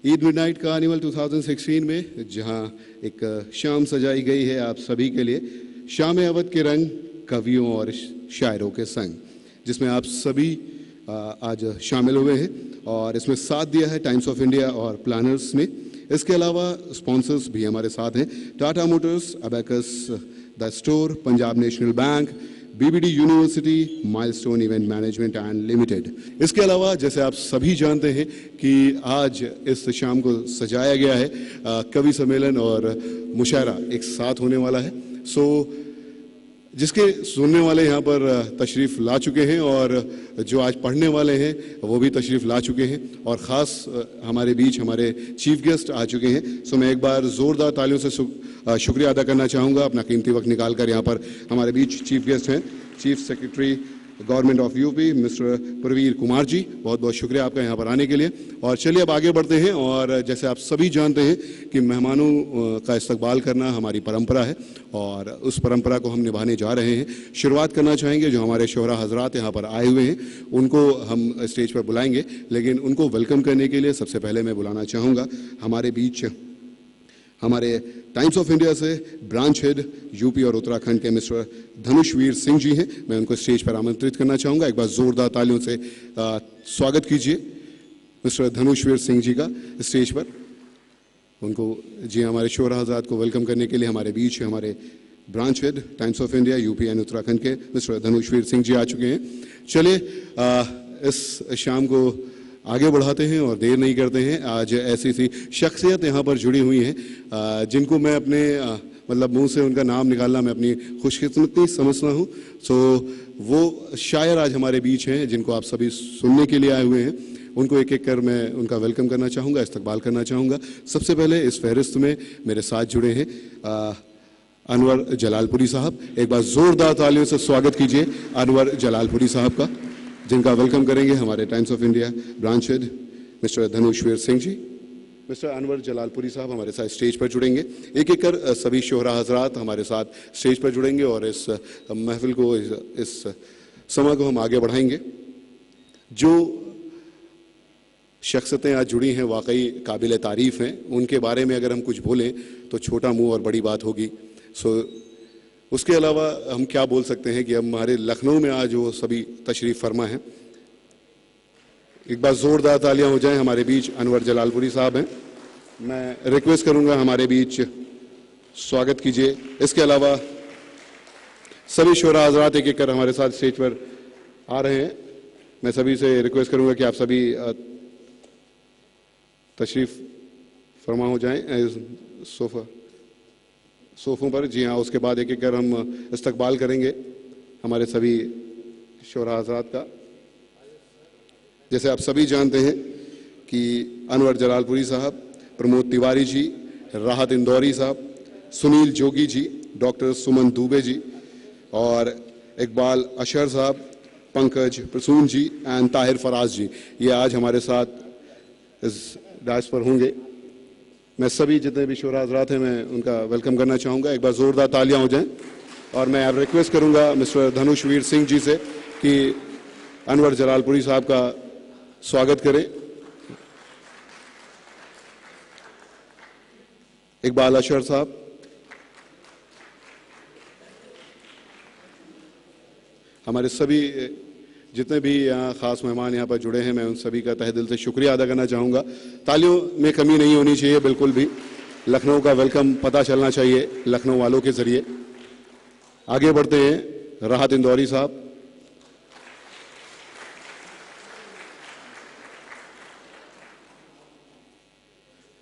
Eid midnight carnival 2016 में जहां एक शाम सजाई गई है आप सभी के लिए, शाम अवध के रंग कवियों और शायरों के संग, जिसमें आप सभी आज शामिल हुए हैं और इसमें साथ दिया है टाइम्स ऑफ इंडिया और प्लानर्स ने। इसके अलावा स्पॉन्सर्स भी हमारे साथ हैं, Tata Motors, abacus, the store, Punjab national bank, BBD university, milestone event management and limited. इसके अलावा जैसे आप सभी जानते हैं कि आज इस शाम को सजाया गया है, कवि सम्मेलन और मुशायरा एक साथ होने वाला है। जिसके सुनने वाले यहाँ पर तशरीफ़ ला चुके हैं और जो आज पढ़ने वाले हैं वो भी तशरीफ़ ला चुके हैं और ख़ास हमारे बीच हमारे चीफ गेस्ट आ चुके हैं। मैं एक बार ज़ोरदार तालियों से शुक्रिया अदा करना चाहूँगा, अपना कीमती वक्त निकाल कर यहाँ पर हमारे बीच चीफ गेस्ट हैं chief secretary government of UP mister Praveer Kumar ji, बहुत बहुत शुक्रिया आपका यहाँ पर आने के लिए। और चलिए अब आगे बढ़ते हैं और जैसे आप सभी जानते हैं कि मेहमानों का इस्तकबाल करना हमारी परंपरा है और उस परंपरा को हम निभाने जा रहे हैं। शुरुआत करना चाहेंगे जो हमारे शोहरा हजरात यहाँ पर आए हुए हैं उनको हम स्टेज पर बुलाएंगे, लेकिन उनको वेलकम करने के लिए सबसे पहले मैं बुलाना चाहूँगा हमारे बीच हमारे टाइम्स ऑफ इंडिया से ब्रांच हेड यूपी और उत्तराखंड के मिस्टर धनुषवीर सिंह जी हैं। मैं उनको स्टेज पर आमंत्रित करना चाहूँगा, एक बार जोरदार तालियों से स्वागत कीजिए मिस्टर धनुषवीर सिंह जी का स्टेज पर। उनको जी हमारे शोहरा हज़रात को वेलकम करने के लिए हमारे बीच हमारे branch head times of India UP and Uttarakhand के मिस्टर धनुषवीर सिंह जी आ चुके हैं। चलिए इस शाम को आगे बढ़ाते हैं और देर नहीं करते हैं। आज ऐसी सी शख्सियत यहाँ पर जुड़ी हुई हैं जिनको मैं अपने मतलब मुंह से उनका नाम निकालना मैं अपनी खुशकिस्मती समझता हूँ। वो शायर आज हमारे बीच हैं जिनको आप सभी सुनने के लिए आए हुए हैं। उनको एक एक कर मैं उनका वेलकम करना चाहूँगा, इस्तकबाल करना चाहूँगा। सबसे पहले इस फहरिस्त में मेरे साथ जुड़े हैं अनवर जलालपुरी साहब। एक बार ज़ोरदार तालियों से स्वागत कीजिए अनवर जलालपुरी साहब का, जिनका वेलकम करेंगे हमारे Times of India branch head mister Dhanushveer Singh ji. Mister Anwar Jalalpuri sahab हमारे साथ स्टेज पर जुड़ेंगे। एक एक कर सभी शोहरा हजरात हमारे साथ स्टेज पर जुड़ेंगे और इस महफिल को इस समय को हम आगे बढ़ाएंगे। जो शख्सियतें आज जुड़ी हैं वाकई काबिल तारीफ़ हैं, उनके बारे में अगर हम कुछ बोलें तो छोटा मुंह और बड़ी बात होगी। उसके अलावा हम क्या बोल सकते हैं कि हमारे लखनऊ में आज वो सभी तशरीफ़ फरमा हैं। एक बार ज़ोरदार तालियां हो जाएं। हमारे बीच अनवर जलालपुरी साहब हैं, मैं रिक्वेस्ट करूंगा हमारे बीच स्वागत कीजिए। इसके अलावा सभी शोहरा हज़रात एक एक कर हमारे साथ स्टेज पर आ रहे हैं। मैं सभी से रिक्वेस्ट करूंगा कि आप सभी तशरीफ़ फरमा हो जाएं सोफ़ों पर। जी हाँ, उसके बाद एक एक कर हम इस्तकबाल करेंगे हमारे सभी शोहरा हज़रात का। जैसे आप सभी जानते हैं कि अनवर जलालपुरी साहब, प्रमोद तिवारी जी, राहत इंदौरी साहब, सुनील जोगी जी, डॉक्टर सुमन दुबे जी और इकबाल अशर साहब, पंकज प्रसून जी एंड ताहिर फराज जी, ये आज हमारे साथ इस डायस पर होंगे। मैं सभी जितने भी शोहरा हज़रात हैं मैं उनका वेलकम करना चाहूँगा। एक बार ज़ोरदार तालियां हो जाएं और मैं अब रिक्वेस्ट करूँगा मिस्टर धनुषवीर सिंह जी से कि अनवर जलालपुरी साहब का स्वागत करें। इकबाल अशर साहब, हमारे सभी जितने भी यहाँ ख़ास मेहमान यहाँ पर जुड़े हैं मैं उन सभी का तहे दिल से शुक्रिया अदा करना चाहूँगा। तालियों में कमी नहीं होनी चाहिए बिल्कुल भी। लखनऊ का वेलकम पता चलना चाहिए लखनऊ वालों के ज़रिए। आगे बढ़ते हैं राहत इंदौरी साहब,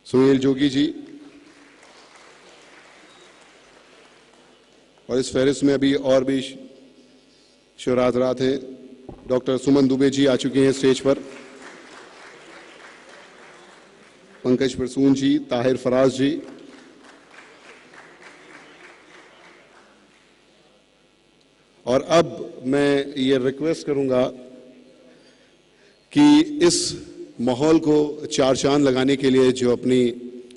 सुनील जोगी जी और इस फहरिस्त में अभी और भी शोहरा हज़रात हैं। डॉक्टर सुमन दुबे जी आ चुके हैं स्टेज पर, पंकज प्रसून जी, ताहिर फराज जी और अब मैं ये रिक्वेस्ट करूंगा कि इस माहौल को चार चांद लगाने के लिए जो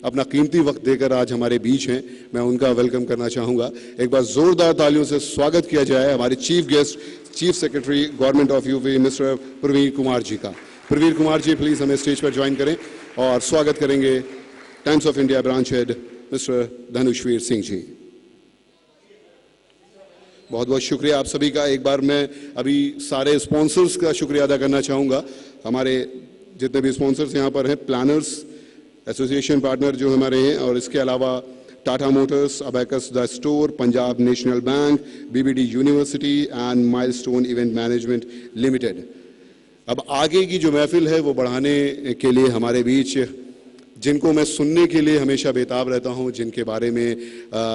अपना कीमती वक्त देकर आज हमारे बीच हैं, मैं उनका वेलकम करना चाहूँगा। एक बार ज़ोरदार तालियों से स्वागत किया जाए हमारे chief guest chief secretary government of UP mister Praveer Kumar ji का। प्रवीर कुमार जी प्लीज हमें स्टेज पर ज्वाइन करें और स्वागत करेंगे Times of India branch head mister Dhanushveer Singh ji. बहुत बहुत शुक्रिया आप सभी का। एक बार मैं अभी सारे स्पॉन्सर्स का शुक्रिया अदा करना चाहूँगा। हमारे जितने भी स्पॉन्सर्स यहाँ पर हैं, प्लानर्स एसोसिएशन पार्टनर जो हमारे हैं, और इसके अलावा Tata Motors, abacus the store, Punjab national bank, BBD university and milestone event management limited. अब आगे की जो महफिल है वो बढ़ाने के लिए हमारे बीच जिनको मैं सुनने के लिए हमेशा बेताब रहता हूं, जिनके बारे में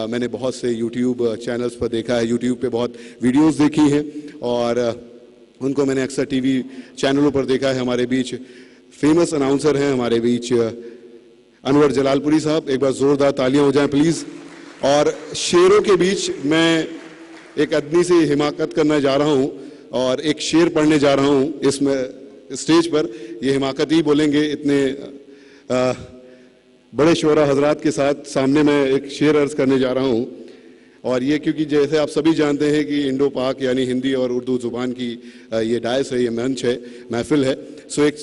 मैंने बहुत से यूट्यूब चैनल्स पर देखा है, यूट्यूब पे बहुत वीडियोस देखी हैं और उनको मैंने अक्सर टीवी चैनलों पर देखा है। हमारे बीच फेमस अनाउंसर हैं, हमारे बीच अनवर जलालपुरी साहब, एक बार जोरदार तालियां हो जाएं प्लीज। और शेरों के बीच मैं एक आदमी से हिमाकत करने जा रहा हूं और एक शेर पढ़ने जा रहा हूं इसमें स्टेज पर। ये हिमाकत ही बोलेंगे, इतने बड़े शोरा हजरात के साथ सामने मैं एक शेर अर्ज करने जा रहा हूं। और ये क्योंकि जैसे आप सभी जानते हैं कि इंडो पाक यानी हिंदी और उर्दू जुबान की ये डायस है, ये मंच है, महफिल है। सो एक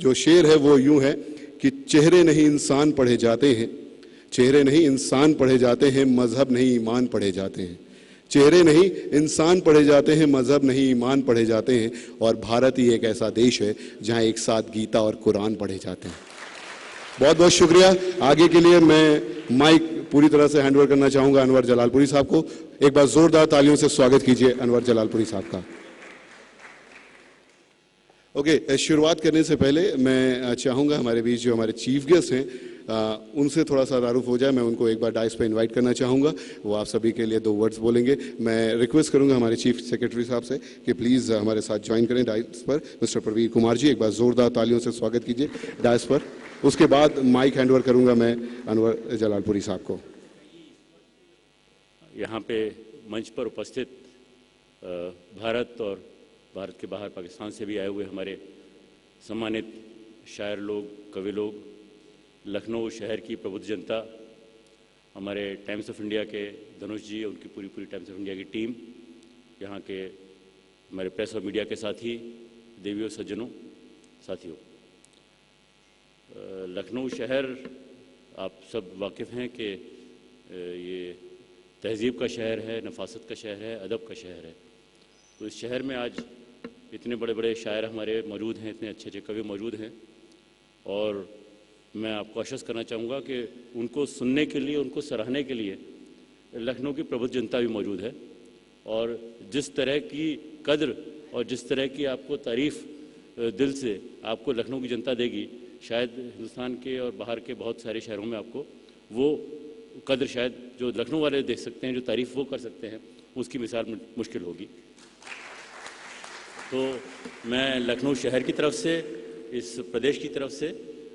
जो शेर है वो यूं है कि चेहरे नहीं इंसान पढ़े जाते हैं, चेहरे नहीं इंसान पढ़े जाते हैं, मजहब नहीं ईमान पढ़े जाते हैं। चेहरे नहीं इंसान पढ़े जाते हैं, मजहब नहीं ईमान पढ़े जाते हैं। और भारत ही एक ऐसा देश है जहां एक साथ गीता और कुरान पढ़े जाते हैं। बहुत बहुत शुक्रिया। आगे के लिए मैं माइक पूरी तरह से हैंडओवर करना चाहूंगा अनवर जलालपुरी साहब को। एक बार जोरदार तालियों से स्वागत कीजिए अनवर जलालपुरी साहब का। ओके, शुरुआत करने से पहले मैं चाहूंगा हमारे बीच जो हमारे चीफ गेस्ट हैं उनसे थोड़ा सा तारुफ हो जाए। मैं उनको एक बार डाइस पे इनवाइट करना चाहूंगा। वो आप सभी के लिए 2 वर्ड्स बोलेंगे। मैं रिक्वेस्ट करूंगा हमारे चीफ सेक्रेटरी साहब से कि प्लीज़ हमारे साथ ज्वाइन करें डाइस पर। मिस्टर प्रवीर कुमार जी, एक बार जोरदार तालियों से स्वागत कीजिए डाइस पर। उसके बाद माइक हैंडओवर करूंगा मैं अनवर जलालपुरी साहब को। यहाँ पे मंच पर उपस्थित भारत और भारत के बाहर पाकिस्तान से भी आए हुए हमारे सम्मानित शायर लोग, कवि लोग, लखनऊ शहर की प्रबुद्ध जनता, हमारे टाइम्स ऑफ इंडिया के धनुष जी, उनकी पूरी टाइम्स ऑफ इंडिया की टीम, यहाँ के हमारे प्रेस और मीडिया के साथी, देवियों, सज्जनों, साथियों। लखनऊ शहर आप सब वाकिफ़ हैं कि ये तहज़ीब का शहर है, नफासत का शहर है, अदब का शहर है। तो इस शहर में आज इतने बड़े बड़े शायर हमारे मौजूद हैं, इतने अच्छे अच्छे कवि मौजूद हैं और मैं आपको आश्वस्त करना चाहूँगा कि उनको सुनने के लिए, उनको सराहने के लिए लखनऊ की प्रबुद्ध जनता भी मौजूद है। और जिस तरह की कद्र और जिस तरह की आपको तारीफ़ दिल से आपको लखनऊ की जनता देगी, शायद हिंदुस्तान के और बाहर के बहुत सारे शहरों में आपको वो कद्र शायद जो लखनऊ वाले देख सकते हैं, जो तारीफ़ वो कर सकते हैं, उसकी मिसाल मुश्किल होगी। तो मैं लखनऊ शहर की तरफ से, इस प्रदेश की तरफ से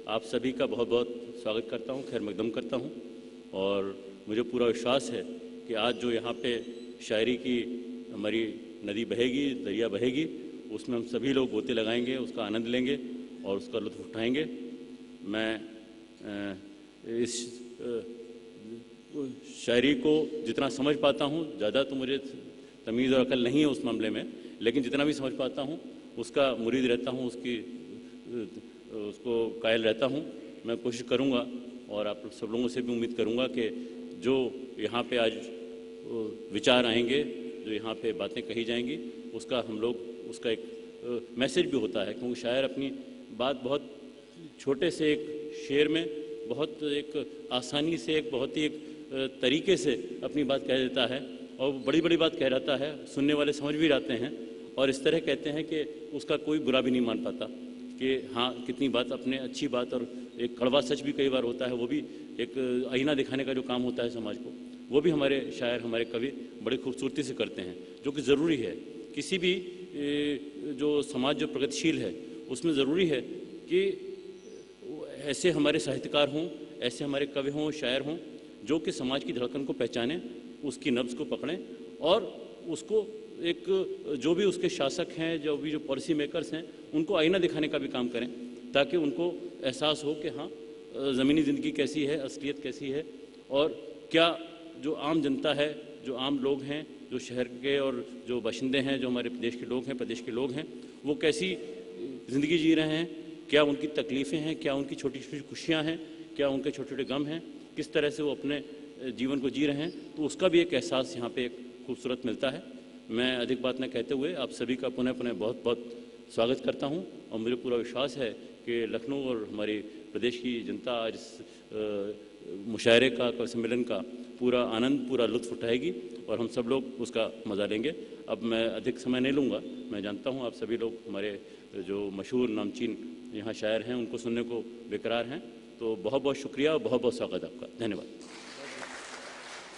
आप सभी का बहुत बहुत स्वागत करता हूँ, खैर मकदम करता हूँ। और मुझे पूरा विश्वास है कि आज जो यहाँ पे शायरी की हमारी नदी बहेगी, दरिया बहेगी, उसमें हम सभी लोग गोते लगाएंगे, उसका आनंद लेंगे और उसका लुत्फ़ उठाएंगे। मैं इस शायरी को जितना समझ पाता हूँ, ज़्यादा तो मुझे तमीज़ और अकल नहीं है उस मामले में, लेकिन जितना भी समझ पाता हूँ उसका मुरीद रहता हूँ, उसको कायल रहता हूँ। मैं कोशिश करूँगा और आप सब लोगों से भी उम्मीद करूँगा कि जो यहाँ पे आज विचार आएंगे, जो यहाँ पे बातें कही जाएंगी, उसका हम लोग, उसका एक मैसेज भी होता है। क्योंकि शायर अपनी बात बहुत छोटे से एक शेर में बहुत एक आसानी से, एक बहुत ही एक तरीके से अपनी बात कह देता है और बड़ी बड़ी बात कह रहता है, सुनने वाले समझ भी जाते हैं और इस तरह कहते हैं कि उसका कोई बुरा भी नहीं मान पाता कि हाँ कितनी बात अपने अच्छी बात। और एक कड़वा सच भी कई बार होता है, वो भी एक आईना दिखाने का जो काम होता है समाज को, वो भी हमारे शायर, हमारे कवि बड़ी खूबसूरती से करते हैं, जो कि ज़रूरी है। किसी भी जो समाज जो प्रगतिशील है उसमें ज़रूरी है कि ऐसे हमारे साहित्यकार हों, ऐसे हमारे कवि हों, शायर हों, जो कि समाज की धड़कन को पहचानें, उसकी नब्ज़ को पकड़ें और उसको एक जो भी उसके शासक हैं, जो भी जो पॉलिसी मेकर्स हैं, उनको आईना दिखाने का भी काम करें, ताकि उनको एहसास हो कि हाँ ज़मीनी ज़िंदगी कैसी है, असलियत कैसी है और क्या जो आम जनता है, जो आम लोग हैं, जो शहर के और जो बाशिंदे हैं, जो हमारे देश के लोग हैं, प्रदेश के लोग हैं, वो कैसी ज़िंदगी जी रहे हैं, क्या उनकी तकलीफ़ें हैं, क्या उनकी छोटी छोटी खुशियाँ हैं, क्या उनके छोटे छोटे गम हैं, किस तरह से वो अपने जीवन को जी रहे हैं, तो उसका भी एक एहसास यहाँ पे एक खूबसूरत मिलता है। मैं अधिक बात न कहते हुए आप सभी का पुनः पुनः बहुत बहुत स्वागत करता हूँ और मुझे पूरा विश्वास है कि लखनऊ और हमारे प्रदेश की जनता आज इस मुशायरे का सम्मेलन का पूरा आनंद, पूरा लुत्फ़ उठाएगी और हम सब लोग उसका मज़ा लेंगे। अब मैं अधिक समय नहीं लूँगा, मैं जानता हूँ आप सभी लोग हमारे जो मशहूर नामचीन यहाँ शायर हैं उनको सुनने को बेकरार हैं, तो बहुत बहुत शुक्रिया और बहुत बहुत स्वागत आपका। धन्यवाद।